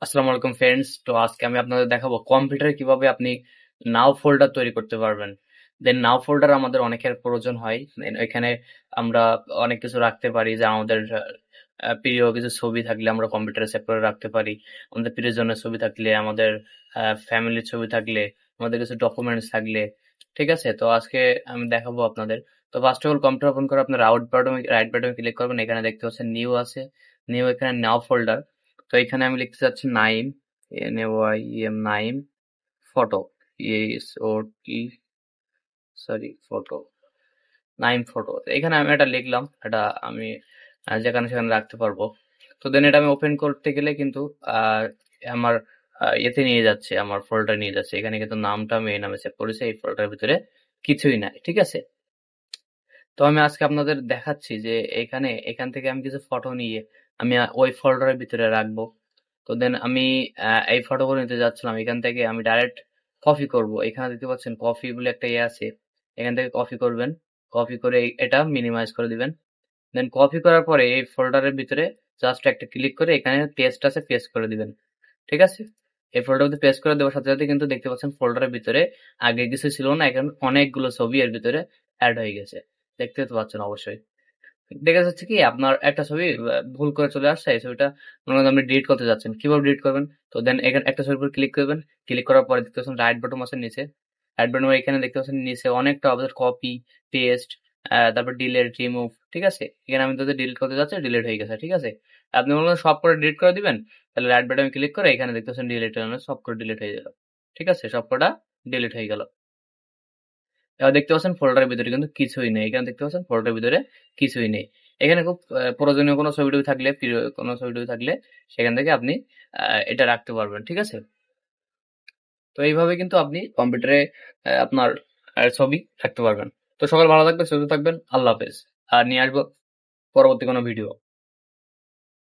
আসসালামু আলাইকুম ফ্রেন্ডস। তো আজকে আমি আপনাদের দেখাবো কম্পিউটারে কিভাবে আপনি নাও ফোল্ডার তৈরি করতে পারবেন। দেন নাও ফোল্ডার আমাদের অনেকের প্রয়োজন হয়। দেন এখানে আমরা অনেক কিছু রাখতে পারি, যে আমাদের প্রিয় কিছু ছবি থাকলে আমরা কম্পিউটারে সেভ করে রাখতে পারি। আমাদের প্রিয়জনের ছবি থাকলে, আমাদের ফ্যামিলির ছবি থাকলে, আমাদের কিছু ডকুমেন্টস থাকলে। ঠিক আছে, তো আজকে আমি দেখাবো আপনাদের। তো first of all computer open করে আপনার রাইট বাটনে ক্লিক করবেন। এখানে দেখতে পাচ্ছেন নিউ আছে, নিউ, এখানে নাও ফোল্ডার। তো এখানে আমি লিখতে চাচ্ছি Naim, NAYEM, Naim photo, ESOT, sorry photo, Naim photo. এখানে আমি এটা লিখলাম, এটা আমি যেখানে সেখানে রাখতে পারবো। তো দেন এটা আমি ওপেন করতে গেলে কিন্তু আহ, আমার এতে নিয়ে যাচ্ছে, আমার ফোল্ডার নিয়ে যাচ্ছে। এখানে কিন্তু নামটা আমি এই নামে সেভ করেছি, এই ফোল্ডারের ভিতরে কিছুই নাই। ঠিক আছে, তো আমি আজকে আপনাদের দেখাচ্ছি যে এখান থেকে আমি কিছু ফটো নিয়ে আমি ওই ফোল্ডারের ভিতরে রাখবো। তো দেন আমি এই ফটোগুলো নিতে যাচ্ছিলাম, এখান থেকে আমি ডাইরেক্ট কপি করব। এখানে দেখতে পাচ্ছেন কপি বলে একটা ইয়ে আছে, এখান থেকে কপি করবেন। কপি করে এটা মিনিমাইজ করে দিবেন। দেন কপি করার পরে এই ফোল্ডারের ভিতরে জাস্ট একটা ক্লিক করে এখানে পেস্ট আছে, পেস্ট করে দিবেন। ঠিক আছে, এই ফোল্ডার মধ্যে পেস্ট করে দেওয়ার সাথে সাথে কিন্তু দেখতে পাচ্ছেন ফোল্ডারের ভিতরে আগে কিছু ছিল না, এখন অনেকগুলো ছবি এর ভিতরে অ্যাড হয়ে গেছে। দেখতে তো পাচ্ছেন অবশ্যই। দেখা যাচ্ছে কি আপনার একটা ছবি ভুল করে চলে আসছে, এই ছবিটা মনে করেন আপনি ডিলিট করতে যাচ্ছেন, কিভাবে ডিলিট করবেন? তো দেন এখানে একটা ছবির উপর ক্লিক করবেন। ক্লিক করার পরে দেখতে পাচ্ছেন রাইট বাটন আছে নিচে, রাইট বাটন এখানে দেখতে পাচ্ছেন নিচে অনেকটা অবজেক্ট, কপি, পেস্ট, তারপর ডিলিট, রিমুভ। ঠিক আছে, এখানে আমি যদি ডিলিট করতে যাচ্ছি ডিলিট হয়ে গেছে। ঠিক আছে, আপনি মনে করেন সব করে ডিলিট করে দিবেন, তাহলে রাইট বাটন ক্লিক করে এখানে দেখতে পাচ্ছেন ডিলিট, সব করে ডিলিট হয়ে গেল। ঠিক আছে, সব কটা ডিলিট হয়ে গেল। এবার দেখতে পাচ্ছেন ফোল্ডারের ভিতরে কিন্তু কিছুই নেই, এখানে দেখতে পাচ্ছেন ফোল্ডারের ভিতরে কিছুই নেই। এখানে খুব প্রয়োজনীয় কোনো ছবি টবি থাকলে, প্রিয় কোনো ছবি টবি থাকলে সেখান থেকে আপনি এটা রাখতে পারবেন। ঠিক আছে, তো এইভাবে কিন্তু আপনি কম্পিউটারে আপনার ছবি রাখতে পারবেন। তো সকাল ভালো থাকবেন, সুস্থ থাকবেন, আল্লাহ হাফেজ। আর নিয়ে আসবো পরবর্তী কোনো ভিডিও।